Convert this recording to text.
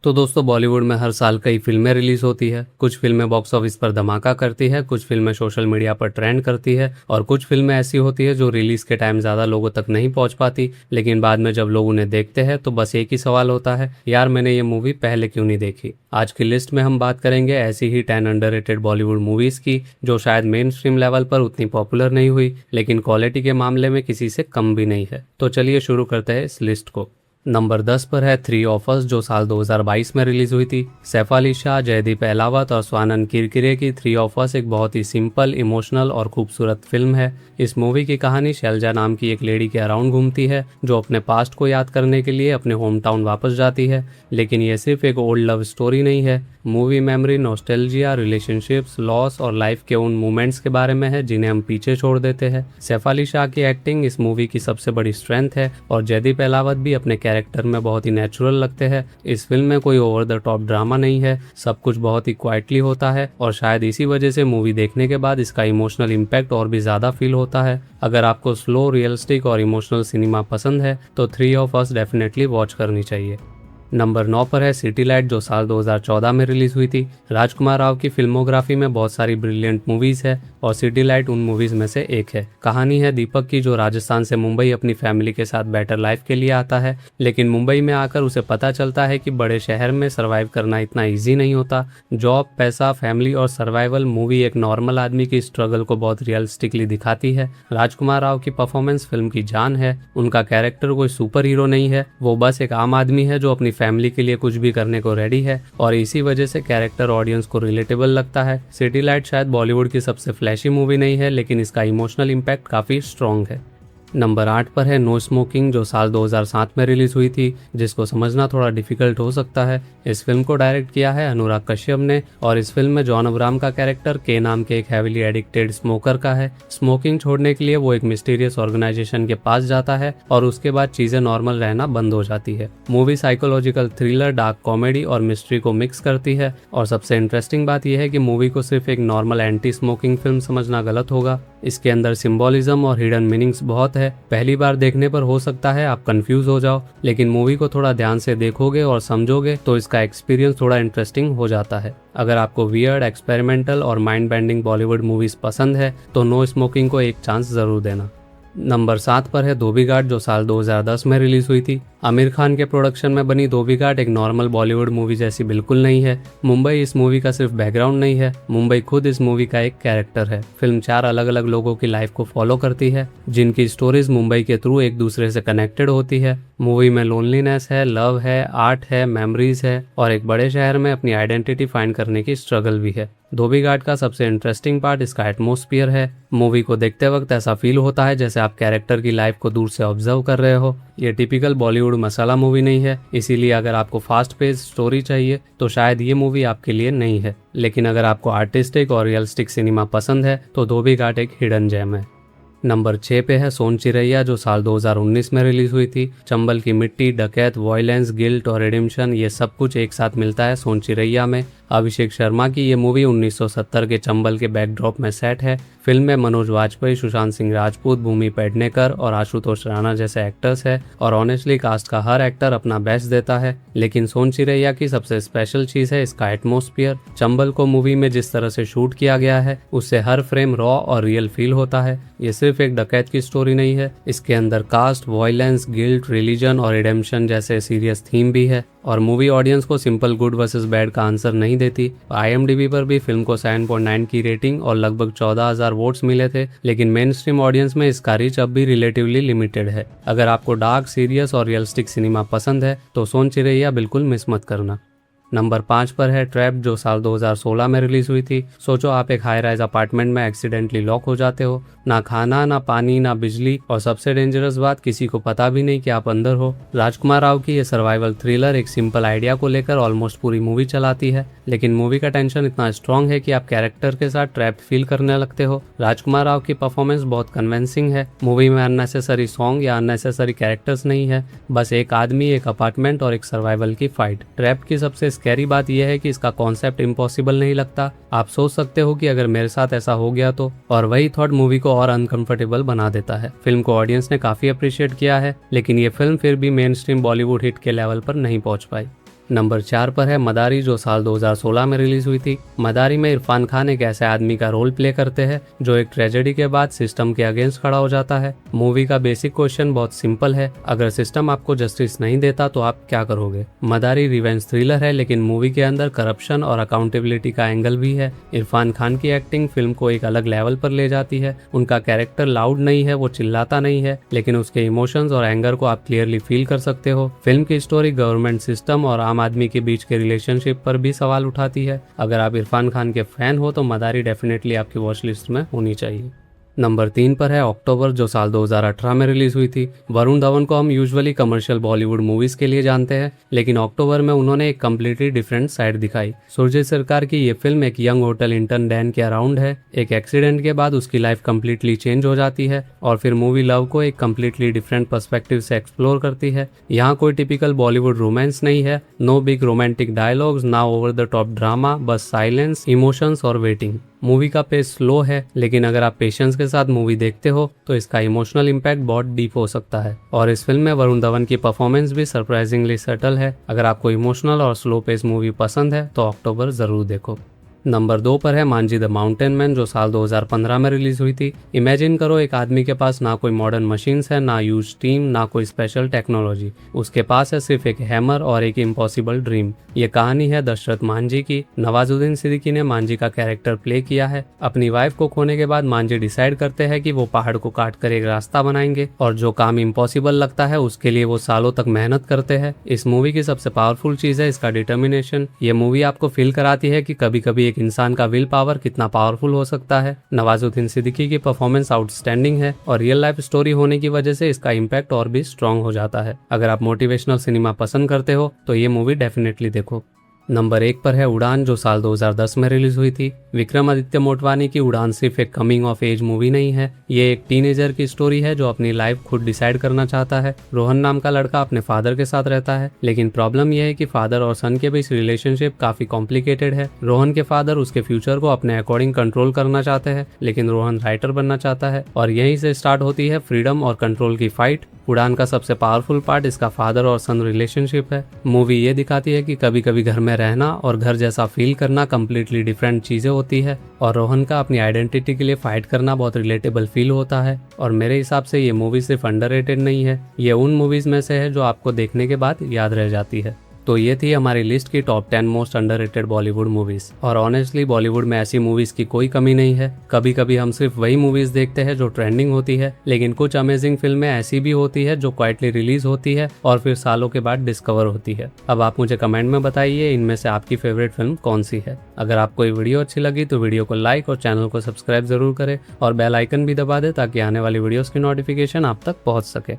तो दोस्तों बॉलीवुड में हर साल कई फिल्में रिलीज होती है। कुछ फिल्में बॉक्स ऑफिस पर धमाका करती है, कुछ फिल्में सोशल मीडिया पर ट्रेंड करती है और कुछ फिल्में ऐसी होती है जो रिलीज के टाइम ज़्यादा लोगों तक नहीं पहुंच पाती, लेकिन बाद में जब लोग उन्हें देखते हैं तो बस एक ही सवाल होता है, यार मैंने ये मूवी पहले क्यों नहीं देखी। आज की लिस्ट में हम बात करेंगे ऐसी ही 10 अंडररेटेड बॉलीवुड मूवीज़ की जो शायद मेन स्ट्रीम लेवल पर उतनी पॉपुलर नहीं हुई, लेकिन क्वालिटी के मामले में किसी से कम भी नहीं है। तो चलिए शुरू करते हैं इस लिस्ट को। नंबर 10 पर है थ्री ऑफ अस, जो साल 2022 में रिलीज हुई थी। सैफ अली शाह, जयदीप अहलावत और स्वानंद किरकिरे की थ्री ऑफ अस एक बहुत ही सिंपल, इमोशनल और खूबसूरत फिल्म है। इस मूवी की कहानी शैलजा नाम की एक लेडी के अराउंड घूमती है जो अपने पास्ट को याद करने के लिए अपने होम टाउन वापस जाती है, लेकिन यह सिर्फ एक ओल्ड लव स्टोरी नहीं है। Movie memory, nostalgia, relationships, loss और लाइफ के उन मोमेंट्स के बारे में है जिन्हें हम पीछे छोड़ देते हैं। सैफ अली शाह की एक्टिंग इस मूवी की सबसे बड़ी स्ट्रेंथ है और जयदीप अहलावत भी अपने कैरेक्टर में बहुत ही नेचुरल लगते हैं। इस फिल्म में कोई ओवर द टॉप ड्रामा नहीं है, सब कुछ बहुत ही क्वाइटली होता है और शायद इसी वजह से मूवी देखने के बाद इसका इमोशनल इम्पैक्ट और भी ज्यादा फील होता है। अगर आपको स्लो, रियलिस्टिक और इमोशनल सिनेमा पसंद है तो three of us definitely watch करनी चाहिए। नंबर 9 पर है सिटी लाइट, जो साल 2014 में रिलीज हुई थी। राजकुमार राव की फिल्मोग्राफी में बहुत सारी ब्रिलियंट मूवीज है और सिटी लाइट उन मूवीज में से एक है। कहानी है दीपक की, जो राजस्थान से मुंबई अपनी फैमिली के साथ बेटर लाइफ के लिए आता है, लेकिन मुंबई में आकर उसे पता चलता है कि बड़े शहर में सर्वाइव करना इतना ईजी नहीं होता। जॉब, पैसा, फैमिली और सर्वाइवल, मूवी एक नॉर्मल आदमी की स्ट्रगल को बहुत रियलिस्टिकली दिखाती है। राजकुमार राव की परफॉर्मेंस फिल्म की जान है। उनका कैरेक्टर कोई सुपर हीरो नहीं है, वो बस एक आम आदमी है जो अपनी फैमिली के लिए कुछ भी करने को रेडी है और इसी वजह से कैरेक्टर ऑडियंस को रिलेटेबल लगता है। सिटी लाइट शायद बॉलीवुड की सबसे फ्लैशी मूवी नहीं है, लेकिन इसका इमोशनल इम्पैक्ट काफी स्ट्रॉन्ग है। नंबर 8 पर है नो स्मोकिंग, जो साल 2007 में रिलीज हुई थी, जिसको समझना थोड़ा डिफिकल्ट हो सकता है। इस फिल्म को डायरेक्ट किया है अनुराग कश्यप ने और इस फिल्म में जॉन अब्राहम का कैरेक्टर के नाम के एक हैविली एडिक्टेड स्मोकर का है। स्मोकिंग छोड़ने के लिए वो एक मिस्टीरियस ऑर्गेनाइजेशन के पास जाता है और उसके बाद चीजें नॉर्मल रहना बंद हो जाती है। Movie psychological thriller, dark comedy और मिस्ट्री को मिक्स करती है और सबसे इंटरेस्टिंग बात यह है कि मूवी को सिर्फ एक नॉर्मल एंटी स्मोकिंग फिल्म समझना गलत होगा। इसके अंदर सिंबॉलिज्म और हिडन मीनिंग्स बहुत है। पहली बार देखने पर हो सकता है आप कंफ्यूज हो जाओ, लेकिन मूवी को थोड़ा ध्यान से देखोगे और समझोगे तो इसका एक्सपीरियंस थोड़ा इंटरेस्टिंग हो जाता है। अगर आपको वियर्ड, एक्सपेरिमेंटल और माइंड बेंडिंग बॉलीवुड मूवीज पसंद है तो नो स्मोकिंग को एक चांस जरूर देना। नंबर 7 पर है धोबी घाट, जो साल 2010 में रिलीज हुई थी। आमिर खान के प्रोडक्शन में बनी धोबी घाट एक नॉर्मल बॉलीवुड मूवी जैसी बिल्कुल नहीं है। मुंबई इस मूवी का सिर्फ बैकग्राउंड नहीं है, मुंबई खुद इस मूवी का एक कैरेक्टर है। फिल्म 4 अलग अलग लोगों की लाइफ को फॉलो करती है, जिनकी स्टोरीज मुंबई के थ्रू एक दूसरे से कनेक्टेड होती है। मूवी में लोनलीनेस है, लव है, आर्ट है, मेमोरीज है और एक बड़े शहर में अपनी आइडेंटिटी फाइंड करने की स्ट्रगल भी है। धोबी घाट का सबसे इंटरेस्टिंग पार्ट इसका एटमॉस्फेयर है। मूवी को देखते वक्त ऐसा फील होता है जैसे आप कैरेक्टर की लाइफ को दूर से ऑब्जर्व कर रहे हो। ये टिपिकल बॉलीवुड मसाला मूवी नहीं है, इसीलिए अगर आपको फास्ट पेस स्टोरी चाहिए तो शायद ये मूवी आपके लिए नहीं है, लेकिन अगर आपको आर्टिस्टिक और रियलिस्टिक सिनेमा पसंद है तो धोबी घाट एक हिडन जेम है। नंबर 6 पे है सोन चिरैया, जो साल 2019 में रिलीज हुई थी। चंबल की मिट्टी, डकैत, वॉयलेंस, गिल्ट और रिडेम्पशन, ये सब कुछ एक साथ मिलता है सोन चिरैया में। अभिषेक शर्मा की ये मूवी 1970 के चंबल के बैकड्रॉप में सेट है। फिल्म में मनोज वाजपेयी, सुशांत सिंह राजपूत, भूमि पेडनेकर और आशुतोष राणा जैसे एक्टर्स है और ऑनेस्टली कास्ट का हर एक्टर अपना बेस्ट देता है, लेकिन सोन चिरैया की सबसे स्पेशल चीज है इसका एटमॉस्फेयर। चंबल को मूवी में जिस तरह से शूट किया गया है उससे हर फ्रेम रॉ और रियल फील होता है। ये सिर्फ एक डकैत की स्टोरी नहीं है, इसके अंदर कास्ट, वॉयलेंस, गिल्ट, रिलीजन और रिडेम्पशन जैसे सीरियस थीम भी है और मूवी ऑडियंस को सिंपल गुड वर्सेस बैड का आंसर नहीं देती। IMDb पर भी फिल्म को 7.9 की रेटिंग और लगभग 14,000 वोट्स मिले थे, लेकिन मेन स्ट्रीम ऑडियंस में इसका रीच अब भी रिलेटिवली लिमिटेड है। अगर आपको डार्क, सीरियस और रियलिस्टिक सिनेमा पसंद है तो सोन चिरैया बिल्कुल मिस मत करना। नंबर 5 पर है ट्रैप, जो साल 2016 में रिलीज हुई थी। सोचो आप एक हाई राइज अपार्टमेंट में एक्सीडेंटली लॉक हो जाते हो, ना खाना, ना पानी, ना बिजली और सबसे डेंजरस बात, किसी को पता भी नहीं कि आप अंदर हो। राजकुमार राव की यह सर्वाइवल थ्रिलर एक सिंपल आइडिया को लेकर ऑलमोस्ट पूरी मूवी चलाती है, लेकिन मूवी का टेंशन इतना स्ट्रॉन्ग है कि आप कैरेक्टर के साथ ट्रैप फील करने लगते हो। राजकुमार राव की परफॉर्मेंस बहुत कन्विंसिंग है। मूवी में अननेसेसरी सॉन्ग या अननेसेसरी कैरेक्टर्स नहीं है, बस एक आदमी, एक अपार्टमेंट और एक सर्वाइवल की फाइट। ट्रैप की सबसे स्कैरी बात यह है कि इसका कॉन्सेप्ट इम्पॉसिबल नहीं लगता। आप सोच सकते हो कि अगर मेरे साथ ऐसा हो गया तो, और वही थॉट मूवी को और अनकंफर्टेबल बना देता है। फिल्म को ऑडियंस ने काफी अप्रिशिएट किया है, लेकिन ये फिल्म फिर भी मेन स्ट्रीम बॉलीवुड हिट के लेवल पर नहीं पहुंच पाई। नंबर 4 पर है मदारी, जो साल 2016 में रिलीज हुई थी। मदारी में इरफान खान एक ऐसे आदमी का रोल प्ले करते हैं जो एक ट्रेजेडी के बाद सिस्टम के अगेंस्ट खड़ा हो जाता है। मूवी का बेसिक क्वेश्चन बहुत सिंपल है, अगर सिस्टम आपको जस्टिस नहीं देता तो आप क्या करोगे। मदारी रिवेंज थ्रिलर है, लेकिन मूवी के अंदर करप्शन और अकाउंटेबिलिटी का एंगल भी है। इरफान खान की एक्टिंग फिल्म को एक अलग लेवल पर ले जाती है। उनका कैरेक्टर लाउड नहीं है, वो चिल्लाता नहीं है, लेकिन उसके इमोशंस और एंगर को आप क्लियरली फील कर सकते हो। फिल्म की स्टोरी गवर्नमेंट सिस्टम और आम आदमी के बीच के रिलेशनशिप पर भी सवाल उठाती है। अगर आप इरफान खान के फैन हो तो मदारी डेफिनेटली आपकी वॉच लिस्ट में होनी चाहिए। नंबर 3 पर है अक्टूबर, जो साल 2018 में रिलीज हुई थी। वरुण धवन को हम यूजुअली कमर्शियल बॉलीवुड मूवीज के लिए जानते हैं, लेकिन अक्टूबर में उन्होंने एक कम्प्लीटली डिफरेंट साइड दिखाई। सुरजीत सरकार की ये फिल्म एक यंग होटल इंटर्न डैन के अराउंड है। एक एक्सीडेंट के बाद उसकी लाइफ कम्प्लीटली चेंज हो जाती है और फिर मूवी लव को एक कम्प्लीटली डिफरेंट पर्सपेक्टिव से एक्सप्लोर करती है। यहाँ कोई टिपिकल बॉलीवुड रोमांस नहीं है, नो बिग रोमांटिक डायलॉग्स, ना ओवर द टॉप ड्रामा, बस साइलेंस, इमोशंस और वेटिंग। मूवी का पेस स्लो है, लेकिन अगर आप पेशेंस के साथ मूवी देखते हो तो इसका इमोशनल इम्पैक्ट बहुत डीप हो सकता है। और इस फिल्म में वरुण धवन की परफॉर्मेंस भी सरप्राइजिंगली सटल है। अगर आपको इमोशनल और स्लो पेस मूवी पसंद है तो अक्टूबर जरूर देखो। नंबर 2 पर है मांझी द माउंटेन मैन, जो साल 2015 में रिलीज हुई थी। इमेजिन करो एक आदमी के पास ना कोई मॉडर्न मशीन्स है, ना यूज टीम, ना कोई स्पेशल टेक्नोलॉजी। उसके पास है सिर्फ एक हैमर और एक इम्पॉसिबल ड्रीम। ये कहानी है दशरथ मांझी की। नवाजुद्दीन सिद्दीकी ने मांझी का कैरेक्टर प्ले किया है। अपनी वाइफ को खोने के बाद मांझी डिसाइड करते हैं कि वो पहाड़ को काट कर एक रास्ता बनाएंगे, और जो काम इम्पॉसिबल लगता है उसके लिए वो सालों तक मेहनत करते हैं। इस मूवी की सबसे पावरफुल चीज है इसका डिटर्मिनेशन। ये मूवी आपको फील कराती है कि कभी कभी एक इंसान का विल पावर कितना पावरफुल हो सकता है। नवाजुद्दीन सिद्दीकी की परफॉर्मेंस आउटस्टैंडिंग है और रियल लाइफ स्टोरी होने की वजह से इसका इम्पैक्ट और भी स्ट्रॉन्ग हो जाता है। अगर आप मोटिवेशनल सिनेमा पसंद करते हो तो ये मूवी डेफिनेटली देखो। नंबर 1 पर है उड़ान, जो साल 2010 में रिलीज हुई थी। विक्रमादित्य मोटवानी की उड़ान सिर्फ एक कमिंग ऑफ एज मूवी नहीं है, ये एक टीनेजर की स्टोरी है जो अपनी लाइफ खुद डिसाइड करना चाहता है। रोहन नाम का लड़का अपने फादर के साथ रहता है, लेकिन प्रॉब्लम यह है कि फादर और सन के बीच रिलेशनशिप काफी कॉम्प्लिकेटेड है। रोहन के फादर उसके फ्यूचर को अपने अकॉर्डिंग कंट्रोल करना चाहते हैं, लेकिन रोहन राइटर बनना चाहता है, और यहीं से स्टार्ट होती है फ्रीडम और कंट्रोल की फाइट। उड़ान का सबसे पावरफुल पार्ट इसका फादर और सन रिलेशनशिप है। मूवी ये दिखाती है कि कभी कभी घर में रहना और घर जैसा फील करना कंप्लीटली डिफरेंट चीजें होती है, और रोहन का अपनी आइडेंटिटी के लिए फाइट करना बहुत रिलेटेबल फील होता है। और मेरे हिसाब से ये मूवी सिर्फ अंडररेटेड नहीं है, ये उन मूवीज में से है जो आपको देखने के बाद याद रह जाती है। तो ये थी हमारी लिस्ट की top 10 most underrated Bollywood movies. और ऑनेस्टली बॉलीवुड में ऐसी मूवीज की कोई कमी नहीं है। कभी कभी हम सिर्फ वही मूवीज देखते हैं जो ट्रेंडिंग होती है, लेकिन कुछ अमेजिंग फिल्में ऐसी भी होती है जो क्वाइटली रिलीज होती है और फिर सालों के बाद डिस्कवर होती है। अब आप मुझे कमेंट में बताइए इनमें से आपकी फेवरेट फिल्म कौन सी है। अगर आपको ये वीडियो अच्छी लगी तो वीडियो को लाइक और चैनल को सब्सक्राइब जरूर करें और बेल आइकन भी दबा दें ताकि आने वाली वीडियोस की नोटिफिकेशन आप तक पहुंच सके।